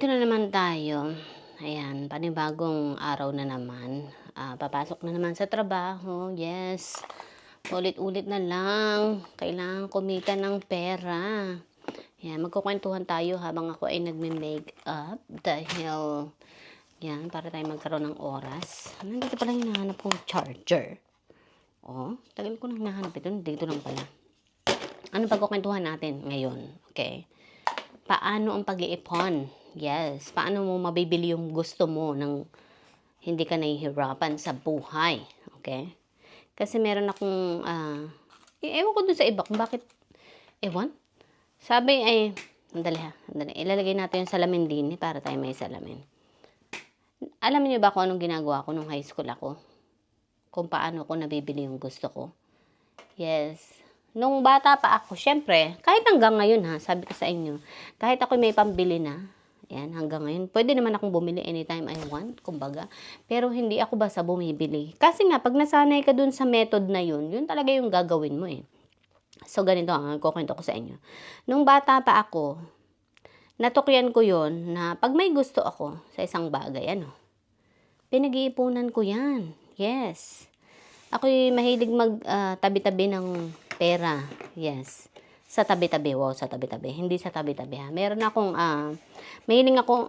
Ito na naman tayo. Ayan, panibagong araw na naman. Papasok na naman sa trabaho. Yes, ulit-ulit na lang. Kailangan kumita ng pera. Ayan, magkukwentuhan tayo habang ako ay nagme-makeup. Dahil, yan, para tayo magkaroon ng oras. Nandito pala yung hinahanap kong charger. Oh, tagal ko nang hinahanap ito. Dito lang pala. Ano pagkukwentuhan natin ngayon? Okay. Paano ang pag-iipon? Yes, paano mo mabibili yung gusto mo nang hindi ka nahihirapan sa buhay? Okay? Kasi meron akong, ewan ko dun sa iba kung bakit, ewan? Sabi ay, andali ha, andali. Ilalagay natin yung salamin din para tayo may salamin. Alam niyo ba kung anong ginagawa ko nung high school ako? Kung paano ko nabibili yung gusto ko? Yes. Nung bata pa ako, syempre, kahit hanggang ngayon ha, sabi ko sa inyo, kahit ako may pambili na, yan, hanggang ngayon, pwede naman akong bumili anytime I want, kumbaga. Pero hindi ako basta bumibili. Kasi nga, pag nasanay ka dun sa method na yun, yun talaga yung gagawin mo eh. So, ganito ang kukwento ko sa inyo. Nung bata pa ako, natukyan ko yun na pag may gusto ako sa isang bagay, pinag-iipunan ko yan. Yes. Ako'y mahilig tabi-tabi ng pera. Yes. Sa tabi-tabi. Wow, sa tabi-tabi. Hindi sa tabi-tabi ha. Meron akong,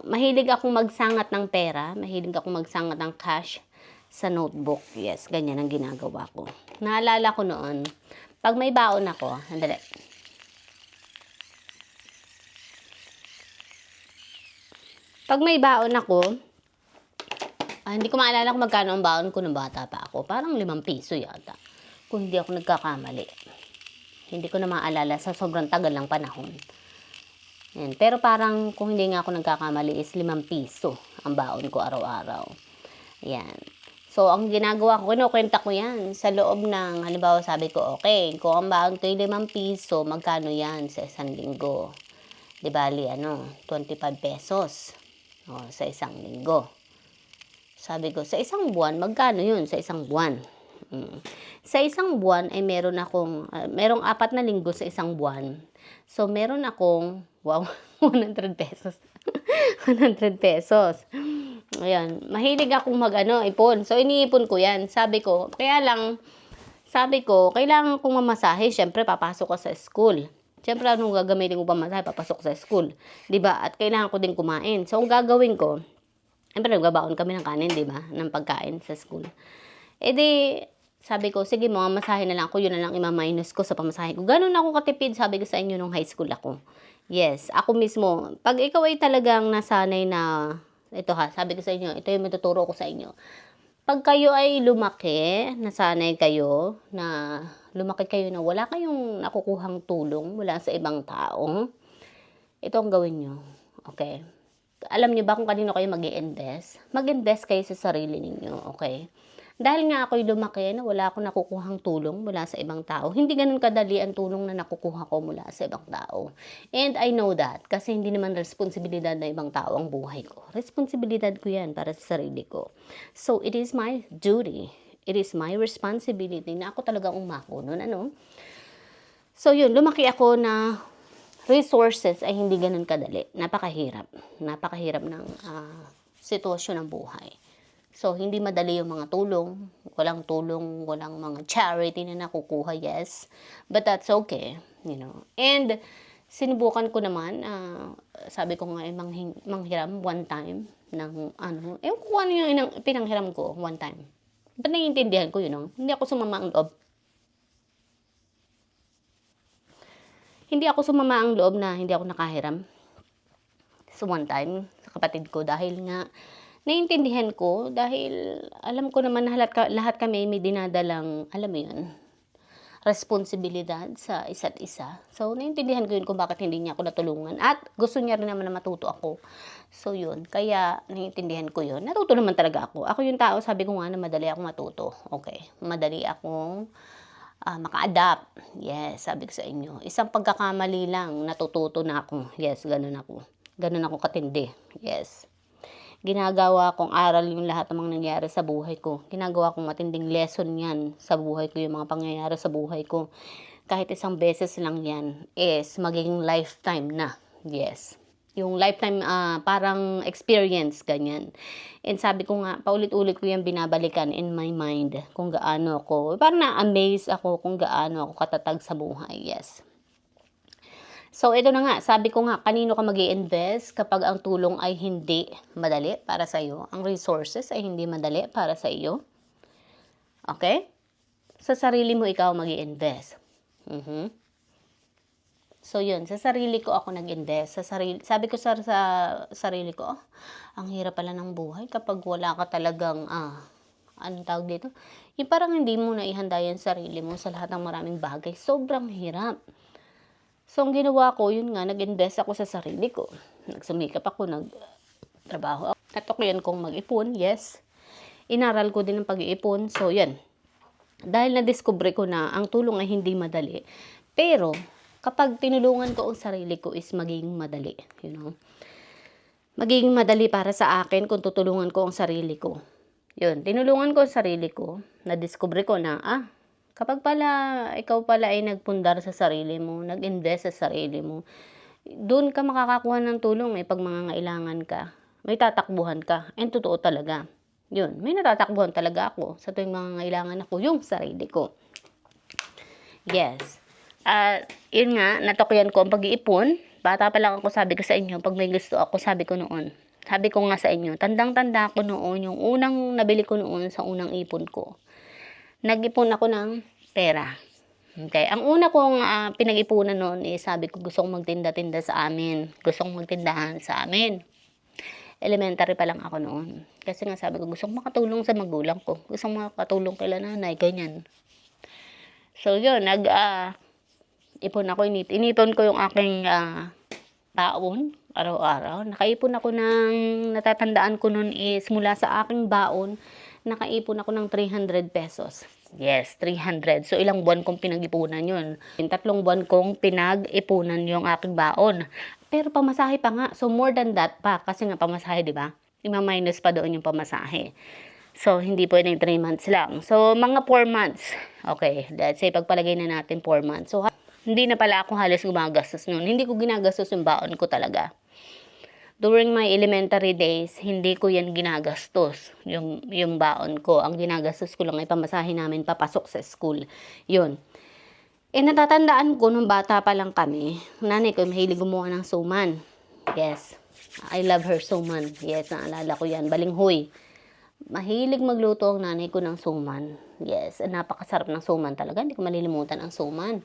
mahilig akong magsangat ng pera. Mahilig akong magsangat ng cash sa notebook. Yes, ganyan ang ginagawa ko. Naalala ko noon, pag may baon ako, andali. Pag may baon ako, hindi ko maalala kung magkano ang baon ko nung bata pa ako. Parang 5 piso yata. Kung hindi ako nagkakamali. Hindi ko na maalala sa sobrang tagal ng panahon. Yan. Pero parang kung hindi nga ako nagkakamali is 5 piso ang baon ko araw-araw. Yan. So, ang ginagawa ko, kinukwenta ko yan sa loob ng, halimbawa sabi ko, okay, kung ang baon ko ay 5 piso, magkano yan sa isang linggo? Di bali, 25 pesos sa isang linggo. Sabi ko, sa isang buwan, magkano yun sa isang buwan? Sa isang buwan ay merong 4 na linggo sa isang buwan. So, meron akong, wow, 100 pesos. 100 pesos. Ayan, mahilig akong ipon. So, iniipon ko yan. Sabi ko, kailangan kong mamasahe. Siyempre, papasok ko sa school. Siyempre, anong gagamitin ko pamasahe? Papasok sa school. Diba? At kailangan ko din kumain. So, ang gagawin ko, siyempre, nagbabaon kami ng kanin, diba? Ng pagkain sa school. Sabi ko, sige, mamasahe na lang ako, yun na lang ima-minus ko sa pamasahe ko. Ganun ako katipid, sabi ko sa inyo nung high school ako. Yes, ako mismo. Pag ikaw ay talagang nasanay na, ito ha, sabi ko sa inyo, ito yung matuturo ko sa inyo. Pag kayo ay lumaki, nasanay kayo, na wala kayong nakukuhang tulong mula sa ibang tao, ito ang gawin nyo. Okay? Alam niyo ba kung kanino kayo mag-i-invest? Mag-invest kayo sa sarili ninyo, okay? Dahil nga ako'y lumaki na wala akong nakukuhang tulong mula sa ibang tao. Hindi ganun kadali ang tulong na nakukuha ko mula sa ibang tao. And I know that kasi hindi naman responsibilidad ng ibang tao ang buhay ko. Responsibilidad ko yan para sa sarili ko. So, it is my duty. It is my responsibility na ako talaga umako nun, So, yun, lumaki ako na resources ay hindi ganun kadali. Napakahirap. Napakahirap ng sitwasyon ng buhay. So, hindi madali yung mga tulong. Walang tulong, walang mga charity na nakukuha, yes. But that's okay, And, sinubukan ko naman, sabi ko nga, manghiram one time ng kung ano yung pinanghiram ko one time. Ba't naiintindihan ko yun, Hindi ako sumama ang loob. Hindi ako sumama ang loob na hindi ako nakahiram. So, one time, sa kapatid ko, dahil nga, naiintindihan ko dahil alam ko naman na lahat kami may dinadalang, alam mo yun, responsibilidad sa isa't isa. So, naiintindihan ko yun kung bakit hindi niya ako natulungan. At gusto niya rin naman na matuto ako. So, yun. Kaya, naiintindihan ko yun. Natuto naman talaga ako. Ako yung tao, sabi ko nga na madali akong matuto. Okay. Madali akong maka-adapt. Yes, sabi ko sa inyo. Isang pagkakamali lang, natututo na ako. Yes, ganun ako. Ganun ako katindi. Yes. Ginagawa kong aral yung lahat ng mga nangyayari sa buhay ko. Ginagawa kong matinding lesson yan sa buhay ko, yung mga pangyayari sa buhay ko. Kahit isang beses lang yan is magiging lifetime na. Yes. Yung lifetime, parang experience, ganyan. And sabi ko nga, paulit-ulit ko yung binabalikan in my mind kung gaano ako, parang na-amaze ako kung gaano ako katatag sa buhay, yes. So, ito na nga, sabi ko nga, kanino ka mag-i-invest kapag ang tulong ay hindi madali para sa iyo, ang resources ay hindi madali para sa iyo. Okay? Sa sarili mo ikaw mag-i-invest. So, yun, sa sarili ko ako nag-invest. Sabi ko sa sarili ko, ang hirap pala ng buhay kapag wala ka talagang, anong tawag dito? Yung parang hindi mo na ihanda yung sarili mo sa lahat ng maraming bagay. Sobrang hirap. So, ang ginawa ko, yun nga, nag-invest ako sa sarili ko. Nagsumikap ako, nagtrabaho ako. Natuklian kong mag-ipon, yes. Inaral ko din ang pag-iipon. So, yan. Dahil na-discover ko na ang tulong ay hindi madali. Pero, kapag tinulungan ko ang sarili ko is magiging madali. You know? Magiging madali para sa akin kung tutulungan ko ang sarili ko. Yun, tinulungan ko ang sarili ko. Na-discover ko na, kapag pala, ikaw pala ay nagpundar sa sarili mo, nag-invest sa sarili mo, doon ka makakakuha ng tulong pag mangangailangan ka. May tatakbuhan ka. And totoo talaga. Yun, may natatakbuhan talaga ako sa tuwing mangangailangan ako, yung sarili ko. Yes. Yun nga, natukyan ko ang pag-iipon. Bata pa lang ako, sabi ko sa inyo, pag may gusto ako, sabi ko noon. Sabi ko nga sa inyo, tandang-tanda ko noon, yung unang nabili ko noon sa unang ipon ko. Nag-ipon ako ng pera. Okay, ang una kong pinag-ipunan noon is sabi ko gusto kong magtinda-tinda sa amin. Gusto kong magtindahan sa amin. Elementary pa lang ako noon. Kasi nga sabi ko gusto kong makatulong sa magulang ko. Gusto kong makatulong kay nanay, ganyan. So yun, ipon ako, inipon ko yung aking baon araw-araw. Nakaipon ako ng, natatandaan ko noon is mula sa aking baon, nakaipon ako ng 300 pesos. Yes, 300. So, ilang buwan kong pinag-ipunan yun. 3 buwan kong pinag-ipunan yung aking baon. Pero pamasahe pa nga. So, more than that pa. Kasi nga pamasahe, di ba? Ima-minus pa doon yung pamasahe. So, hindi pwedeng 3 months lang. So, mga 4 months. Okay, let's say, pagpalagay na natin 4 months. So, hindi na pala ako halos gumagastos noon. Hindi ko ginagastos yung baon ko talaga. During my elementary days, hindi ko yan ginagastos, yung baon ko. Ang ginagastos ko lang ay pamasahe namin papasok sa school. Yun. Natatandaan ko, nung bata pa lang kami, nanay ko mahilig gumawa ng suman. Yes. I love her suman. Yes, naalala ko yan. Balinghoy. Mahilig magluto ang nanay ko ng suman. Yes, napakasarap ng suman talaga. Hindi ko malilimutan ang suman.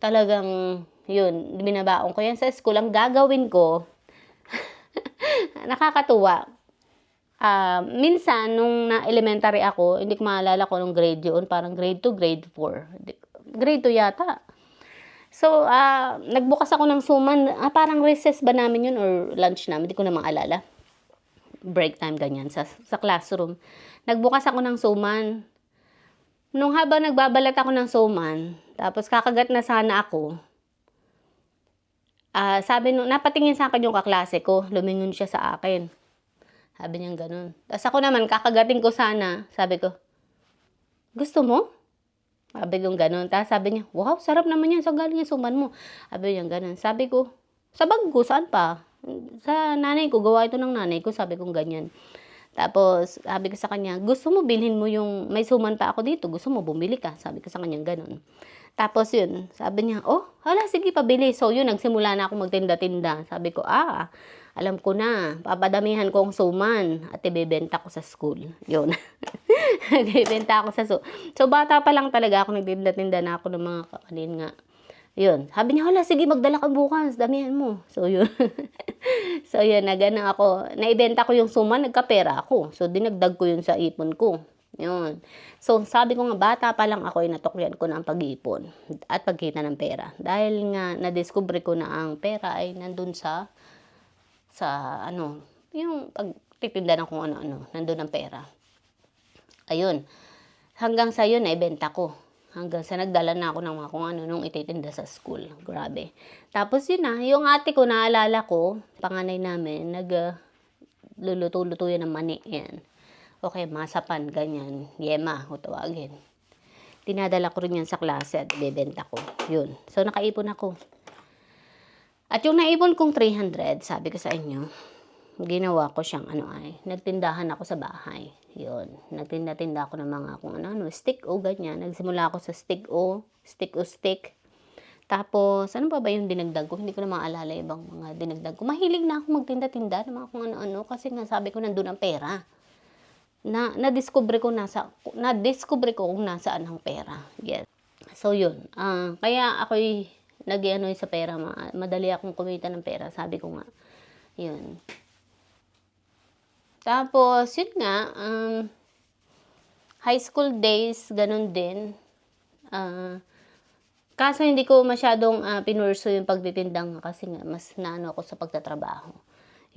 Talagang, yun, binabaon ko yan sa school. Ang gagawin ko, nakakatuwa. Minsan, nung na-elementary ako, hindi ko maalala ko nung grade yun, parang grade 2, grade 4. Grade 2 yata. So, nagbukas ako ng suman. Parang recess ba namin yun or lunch namin? Hindi ko na maalala. Break time, ganyan, sa classroom. Nagbukas ako ng suman. Nung habang nagbabalat ako ng suman, tapos kakagat na sana ako, sabi nung, napatingin sa akin yung kaklase ko, lumingon siya sa akin. Sabi niya ganun. Tapos ako naman, kakagating ko sana, sabi ko, gusto mo? Sabi ko ganun. Tapos sabi niya, wow, sarap naman yan. Saan galing yung suman mo? Sabi niya ganun. Sabi ko, sa bag ko, saan pa? Sa nanay ko, gawa ito ng nanay ko. Sabi ko ganyan. Tapos, sabi ko sa kanya, gusto mo bilhin mo yung, may suman pa ako dito, gusto mo bumili ka? Sabi ko sa kanya ganun. Tapos yun, sabi niya, hala, sige, pabili. So yun, nagsimula na ako magtinda-tinda. Sabi ko, alam ko na, papadamihan ko ang suman at ibebenta ko sa school. Yun. Ibebenta ako sa school. So bata pa lang talaga ako, nagtinda-tinda na ako ng mga kakalin nga. Yun. Sabi niya, hala, sige, magdala ka bukas, damihan mo. So yun. So yun, nagana ako. Naibenta ko yung suman, nagkapera ako. So dinagdag ko yun sa ipon ko. Yun. So, sabi ko nga, bata pa lang ako, natukyan ko na ang pag-iipon at pagkita ng pera. Dahil nga, na-discover ko na ang pera ay nandun sa yung pagtitinda ng kung ano-ano, nandun ang pera. Ayun. Hanggang sa yun, naibenta ko. Hanggang sa nagdala na ako ng mga kung ano nung ititinda sa school. Grabe. Tapos yun na, yung ate ko, naalala ko, panganay namin, luluto-luto yan ng mani. Yan. Okay, masapan, ganyan. Yema, kung tawagin. Tinadala ko rin yan sa klase at bebenta ko. Yun. So, nakaipon ako. At yung naipon kong 300, sabi ko sa inyo, ginawa ko siyang nagtindahan ako sa bahay. Yun, nagtinda-tinda ako ng mga kung stick o ganyan. Nagsimula ako sa stick o stick. Tapos, ano pa ba yung dinagdag ko? Hindi ko na maalala ibang mga dinagdag ko. Mahilig na ako magtinda-tinda ng mga kung ano-ano kasi nga sabi ko nandun ang pera. Na-discover ko kung nasaan ang pera. Yes. So, yun. Kaya ako'y sa pera. Madali akong kumita ng pera. Sabi ko nga. Yun. Tapos, yun nga. High school days, ganun din. Kaso hindi ko masyadong pinurso yung pagtitindang kasi nga mas naano ako sa pagtatrabaho.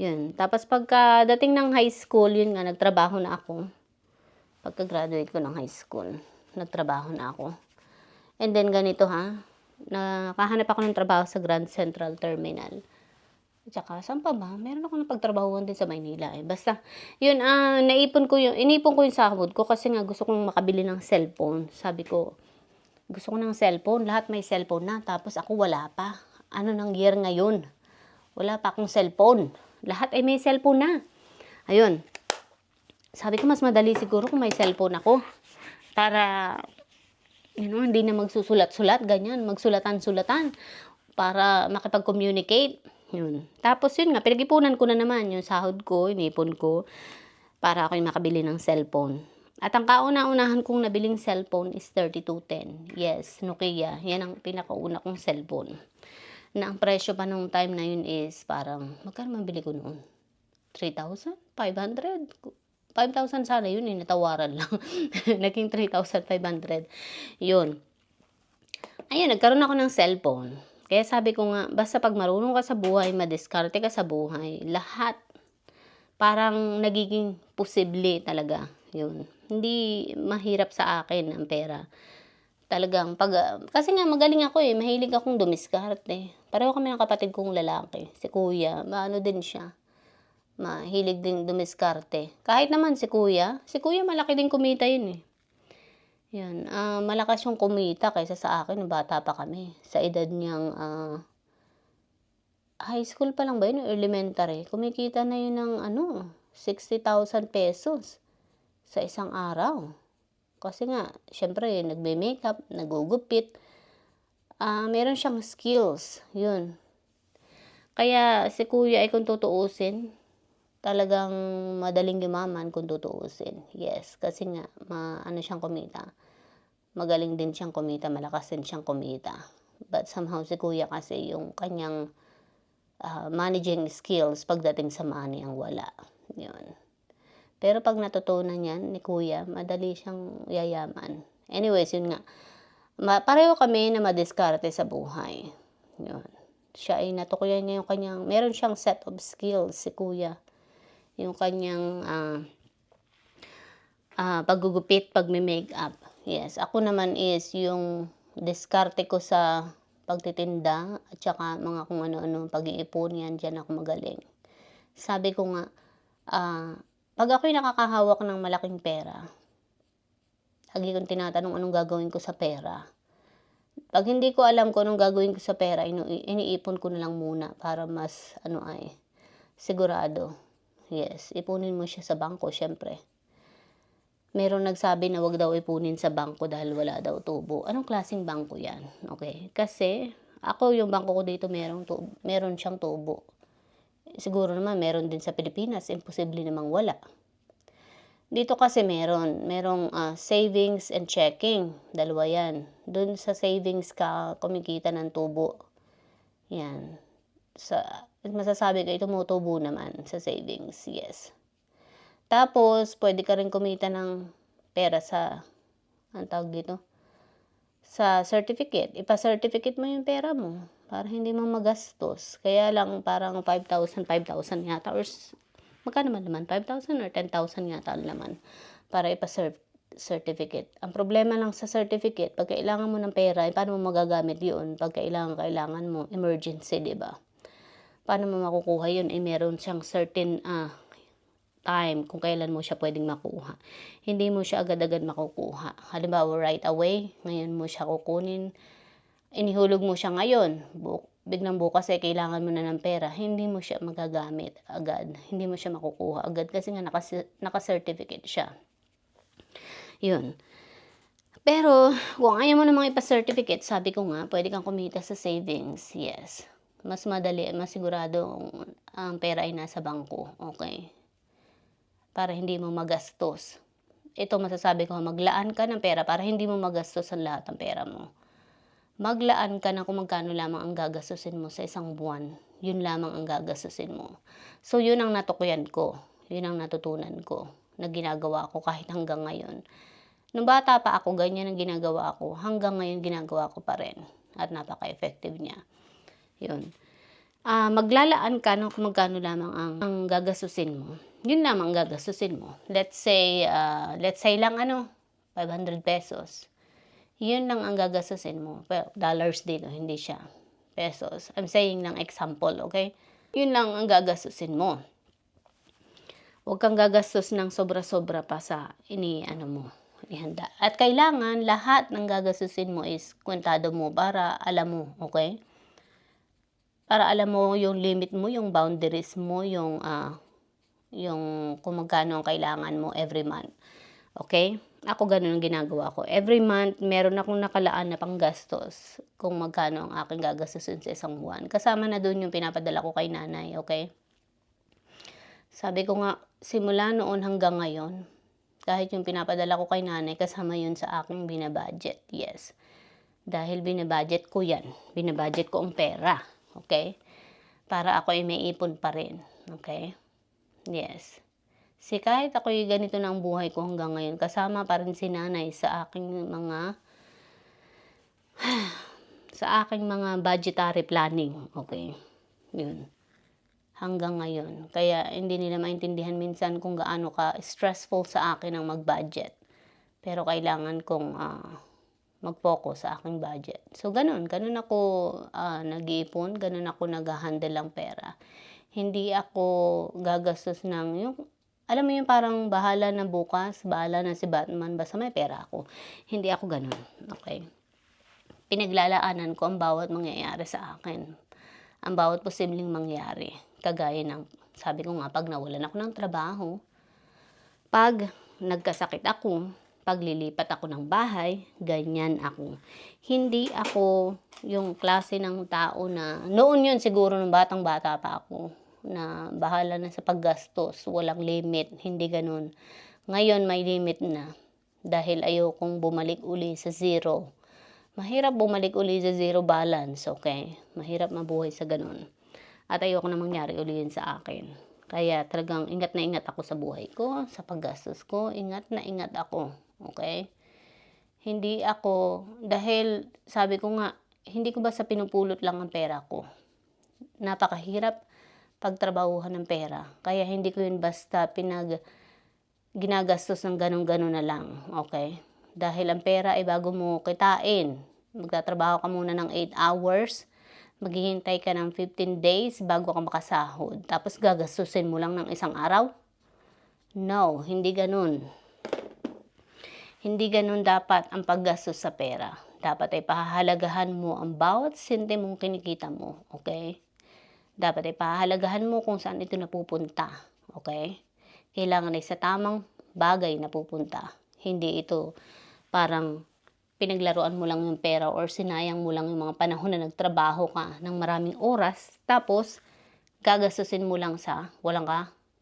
Yun. Tapos pagka-dating ng high school, yun nga, nagtrabaho na ako. Pagka-graduate ko ng high school, nagtrabaho na ako. And then ganito nakahanap ako ng trabaho sa Grand Central Terminal. At saka, saan pa ba? Meron ako napagtrabahuan din sa Maynila eh. Basta, yun, inipon ko yung sahod ko kasi nga gusto kong makabili ng cellphone. Sabi ko, gusto ko ng cellphone. Lahat may cellphone na. Tapos ako wala pa. Ano nang year ngayon? Wala pa akong cellphone. Lahat ay may cellphone na. Ayun. Sabi ko, mas madali siguro kung may cellphone ako. Para, hindi na magsusulat-sulat, ganyan. Magsulatan-sulatan. Para makipag-communicate. Yun. Tapos yun nga, pinag-ipunan ko na naman yung sahod ko, inipon ko. Para ako yung makabili ng cellphone. At ang kauna-unahan kong nabiling cellphone is 3210. Yes, Nokia. Yan ang pinakauna kong cellphone. Na ang presyo pa nung time na yun is parang, magkano mabili ko noon? 3,000? 500? 5,000 sana yun, natawaran lang. Naging 3,500. Yun. Ayun, nagkaroon ako ng cellphone. Kaya sabi ko nga, basta pag marunong ka sa buhay, madiskarte ka sa buhay, lahat parang nagiging posible talaga. Yun. Hindi mahirap sa akin ang pera. Talagang kasi nga magaling ako mahilig akong dumiskarte. Pareho kami ng kapatid kong lalaki. Si kuya, maano din siya. Mahilig din dumiskarte. Kahit naman si kuya malaki din kumita yun Yan, malakas yung kumita kaysa sa akin, bata pa kami. Sa edad niyang high school pa lang ba yun, elementary. Kumikita na yun ng 60,000 pesos sa isang araw. Kasi nga, syempre, nagme-makeup, nagugupit. Meron siyang skills. Yun. Kaya si kuya ay kung tutuusin, talagang madaling yumaman kung tutuusin. Yes, kasi nga, siyang kumita. Magaling din siyang kumita, malakas din siyang kumita. But somehow si kuya kasi yung kanyang managing skills pagdating sa money ang wala. Yun. Pero pag natutunan yan ni kuya, madali siyang yayaman. Anyways, yun nga. Pareho kami na madiskarte sa buhay. Yun. Siya ay natukuyan niya yung kanyang, meron siyang set of skills si kuya. Yung kanyang paggugupit, pagme-makeup. Yes, ako naman is yung diskarte ko sa pagtitinda at saka mga kung ano-ano pag-iipon yan, dyan ako magaling. Sabi ko nga, pag ako'y nakakahawak ng malaking pera, lagi kong tinatanong anong gagawin ko sa pera. Pag hindi ko alam kung anong gagawin ko sa pera, iniipon ko na lang muna para mas sigurado. Yes, ipunin mo siya sa bangko, syempre. Meron nagsabi na wag daw ipunin sa bangko dahil wala daw tubo. Anong klaseng bangko yan? Okay, kasi ako yung bangko ko dito meron siyang tubo. Siguro naman meron din sa Pilipinas, imposible namang wala. Dito kasi merong savings and checking. Dalawa yan. Doon sa savings ka kumikita ng tubo. Yan. Masasabi ko, tumutubo naman sa savings. Yes. Tapos, pwede ka rin kumita ng pera sa, sa certificate. Ipa-certificate mo yung pera mo para hindi mo magastos. Kaya lang parang 5,000 yata or magkano naman 5,000 or 10,000 yata naman para ipa-certificate. Ang problema lang sa certificate, pag kailangan mo ng pera, paano mo magagamit yun? Pag kailangan mo, emergency, di ba? Paano mo makukuha yun? Meron siyang certain time kung kailan mo siya pwedeng makuha. Hindi mo siya agad-agad makukuha. Halimbawa, right away, ngayon mo siya kukunin. Inihulog mo siya ngayon. biglang bukas ay kailangan mo na ng pera, hindi mo siya magagamit agad. Hindi mo siya makukuha agad kasi nga naka-certificate siya. Yun. Pero kung ayaw mo namang ipa-certificate, sabi ko nga, pwede kang kumita sa savings. Yes. Mas madali, mas sigurado ang pera ay nasa bangko. Okay? Para hindi mo magastos. Ito masasabi ko, maglaan ka ng pera para hindi mo magastos ang lahat ng pera mo. Maglaan ka na kung magkano lamang ang gagastusin mo sa isang buwan. Yun lamang ang gagastusin mo. So, yun ang natukuyan ko. Yun ang natutunan ko na ginagawa ko kahit hanggang ngayon. Nung bata pa ako, ganyan ang ginagawa ko. Hanggang ngayon, ginagawa ko pa rin. At napaka-effective niya. Yun. Maglalaan ka ng kung magkano lamang ang gagastusin mo. Yun lamang ang gagastusin mo. Let's say lang 500 pesos. Yun lang ang gagastusin mo. Well, dollars dito, hindi siya pesos. I'm saying ng example, okay? Yun lang ang gagastusin mo. Huwag kang gagastos ng sobra-sobra pa sa ihanda. At kailangan lahat ng gagastusin mo is kwentado mo para alam mo, okay? Para alam mo yung limit mo, yung boundaries mo, yung kung magkano ang kailangan mo every month. Okay? Ako ganun ang ginagawa ko. Every month, meron akong nakalaan na panggastos kung magkano ang aking gagastusin sa isang buwan. Kasama na dun yung pinapadala ko kay nanay, okay? Sabi ko nga, simula noon hanggang ngayon, kahit yung pinapadala ko kay nanay, kasama yun sa aking binabudget. Yes. Dahil binabudget ko yan. Binabudget ko ang pera. Okay? Para ako ay may ipon pa rin. Okay? Yes. Kahit ako'y ganito na ang buhay ko hanggang ngayon, kasama pa rin si nanay sa aking mga budgetary planning. Okay? Yun. Hanggang ngayon. Kaya hindi nila maintindihan minsan kung gaano ka stressful sa akin ang mag-budget. Pero kailangan kong mag-focus sa aking budget. So, ganun ako nag-iipon, ganun ako nag-handle ng pera. Hindi ako gagastos ng alam mo yung parang bahala na bukas, bahala na si Batman, basta may pera ako. Hindi ako ganun. Okay? Pinaglalaanan ko ang bawat mangyayari sa akin. Ang bawat posibleng mangyari. Kagaya ng, sabi ko nga, pag nawalan ako ng trabaho, pag nagkasakit ako, paglilipat ako ng bahay, ganyan ako. Hindi ako yung klase ng tao na, noon yun siguro nung batang-bata pa ako, na bahala na sa paggastos, walang limit, hindi ganun. Ngayon may limit na, dahil ayokong bumalik uli sa zero. Mahirap bumalik uli sa zero balance, okay? Mahirap mabuhay sa ganun. At ayoko na mangyari uli yun sa akin. Kaya talagang ingat na ingat ako sa buhay ko, sa paggastos ko, ingat na ingat ako. Okay? Hindi ako, dahil sabi ko nga, hindi ko basta pinupulot lang ang pera ko. Napakahirap pagtrabahuhan ng pera. Kaya hindi ko yun basta ginagastos ng ganun-ganun na lang. Okay? Dahil ang pera ay bago mo kitain. Magtatrabaho ka muna ng 8 hours, maghihintay ka ng 15 days bago ka makasahod. Tapos gagastusin mo lang ng isang araw? No, hindi ganun. Hindi ganun dapat ang paggastos sa pera. Dapat ay pahahalagahan mo ang bawat sentimong kinikita mo. Okay? Dapat ay pahahalagahan mo kung saan ito napupunta. Okay? Kailangan ay sa tamang bagay napupunta. Hindi ito parang pinaglaruan mo lang yung pera or sinayang mo lang yung mga panahon na nagtrabaho ka ng maraming oras, tapos gagastusin mo lang sa walang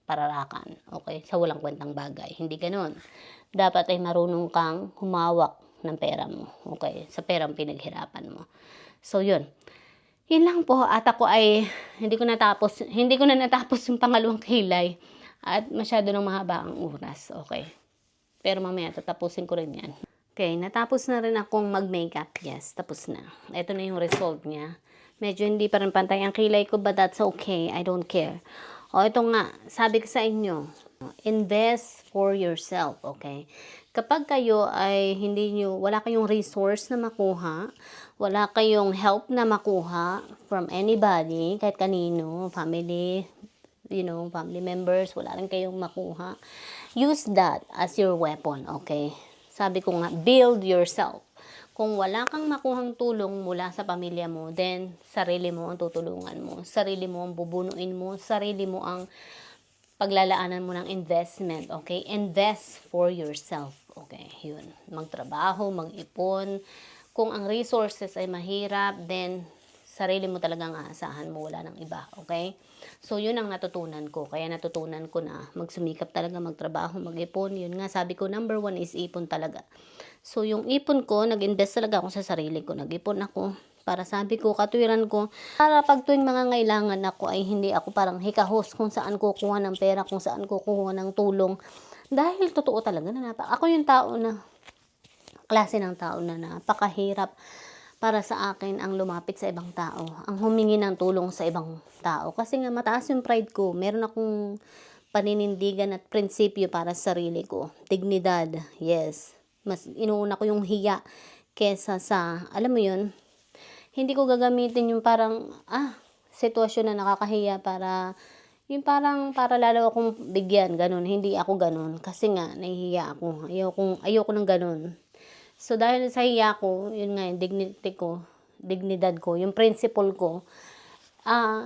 pararakan. Okay? Sa walang kwentang bagay. Hindi ganoon. Dapat ay marunong kang humawak ng pera mo. Okay? Sa perang pinaghirapan mo. So, yun. Yun lang po. At ako ay hindi ko na natapos yung pangalawang kilay. At masyado nang mahaba ang oras. Okay? Pero mamaya tatapusin ko rin yan. Okay, natapos na rin akong mag-makeup. Yes, tapos na. Ito na yung result niya. Medyo hindi pa rin pantay ang kilay ko, but that's okay. I don't care. O, ito nga. Sabi ko sa inyo, invest for yourself, okay? Kapag kayo ay wala kayong resource na makuha, wala kayong help na makuha from anybody, kahit kanino, family, family members, wala rin kayong makuha, use that as your weapon, okay? Sabi ko nga, build yourself. Kung wala kang makuhang tulong mula sa pamilya mo, then sarili mo ang tutulungan mo, sarili mo ang bubunuin mo, sarili mo ang paglalaanan mo ng investment, okay? Invest for yourself, okay? Yun. Magtrabaho, mag-ipon. Kung ang resources ay mahirap, then sarili mo talagang aasahan mo, wala ng iba, okay? So, yun ang natutunan ko. Kaya natutunan ko na magsumikap talaga, magtrabaho, mag-ipon. Yun nga, sabi ko, number 1 is ipon talaga. So, yung ipon ko, nag-invest talaga ako sa sarili ko. Nag-ipon ako. Para sabi ko, katwiran ko, para pag tuwing mga ngailangan ako ay hindi ako parang hikahos kung saan kukuha ng pera, kung saan kukuha ng tulong. Dahil totoo talaga na ako yung klase ng tao na napakahirap para sa akin ang lumapit sa ibang tao, ang humingi ng tulong sa ibang tao. Kasi nga mataas yung pride ko, meron akong paninindigan at prinsipyo para sa sarili ko. Dignidad, yes. Mas inuuna ko yung hiya kesa sa, alam mo yun, hindi ko gagamitin yung parang, sitwasyon na nakakahiya para, yung parang para lalo akong bigyan, ganun. Hindi ako ganun. Kasi nga, nahihiya ako. Ayoko ng ganun. So, dahil sa hiya ko, yun nga, yung dignidad ko, yung principle ko,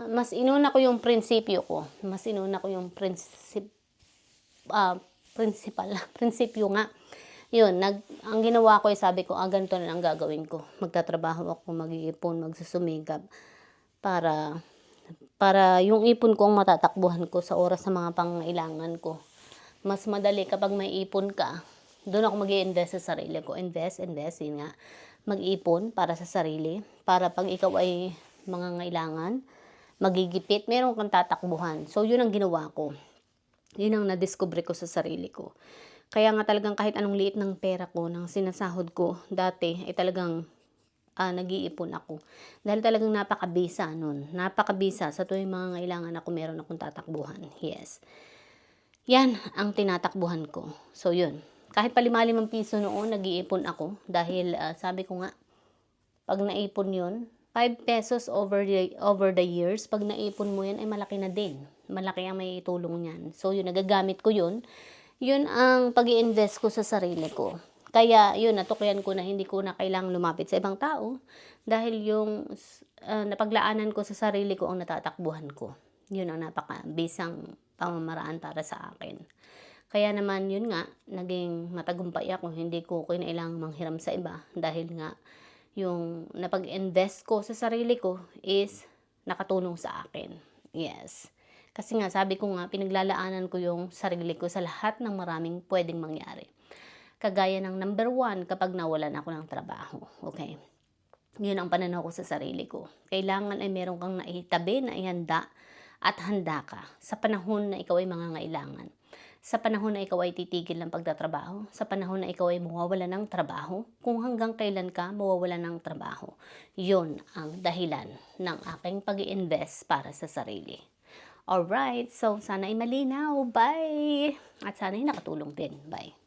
mas inuna ko yung prinsipyo ko. Mas inuna ko yung prinsipyo nga. Yun, ang ginawa ko ay sabi ko, ganito na ang gagawin ko. Magtatrabaho ako, mag-iipon, magsusumikap para yung ipon ko ang matatakbuhan ko sa oras sa mga pangailangan ko. Mas madali kapag may ipon ka, doon ako mag-i-invest sa sarili ko. Invest, yun nga. Mag-ipon para sa sarili, para pag ikaw ay mangangailangan, magigipit, meron kang tatakbuhan. So, yun ang ginawa ko. Yun ang nadiscover ko sa sarili ko. Kaya nga talagang kahit anong liit ng pera ko, ng sinasahod ko, dati ay talagang nag-iipon ako. Dahil talagang napakabisa nun. Napakabisa sa tuwing mga ngailangan ako, meron akong tatakbuhan. Yes. Yan ang tinatakbuhan ko. So, yun. Kahit pa 5 piso noon, nag-iipon ako. Dahil sabi ko nga, pag naipon yun, 5 pesos over the years, pag naipon mo yan, ay malaki na din. Malaki ang may tulong yan. So, yun, nagagamit ko yun. Yun ang pag-i-invest ko sa sarili ko. Kaya, yun, natukyan ko na hindi ko na kailangang lumapit sa ibang tao. Dahil yung napaglaanan ko sa sarili ko ang natatakbuhan ko. Yun ang napakabisang pamamaraan para sa akin. Kaya naman, yun nga, naging matagumpay ako. Hindi ko kinailangang manghiram sa iba. Dahil nga, yung napag-invest ko sa sarili ko is nakatulong sa akin. Yes. Kasi nga, sabi ko nga, pinaglalaanan ko yung sarili ko sa lahat ng maraming pwedeng mangyari. Kagaya ng number 1, kapag nawalan ako ng trabaho. Okay? Yun ang pananaw ko sa sarili ko. Kailangan ay meron kang naitabi, na ihanda, at handa ka sa panahon na ikaw ay mangangailangan. Sa panahon na ikaw ay titigil ng pagtatrabaho. Sa panahon na ikaw ay mawawala ng trabaho. Kung hanggang kailan ka mawawala ng trabaho. Yun ang dahilan ng aking pag-i-invest para sa sarili. Alright, so sana ay malinaw. Bye! At sana ay nakatulong din. Bye!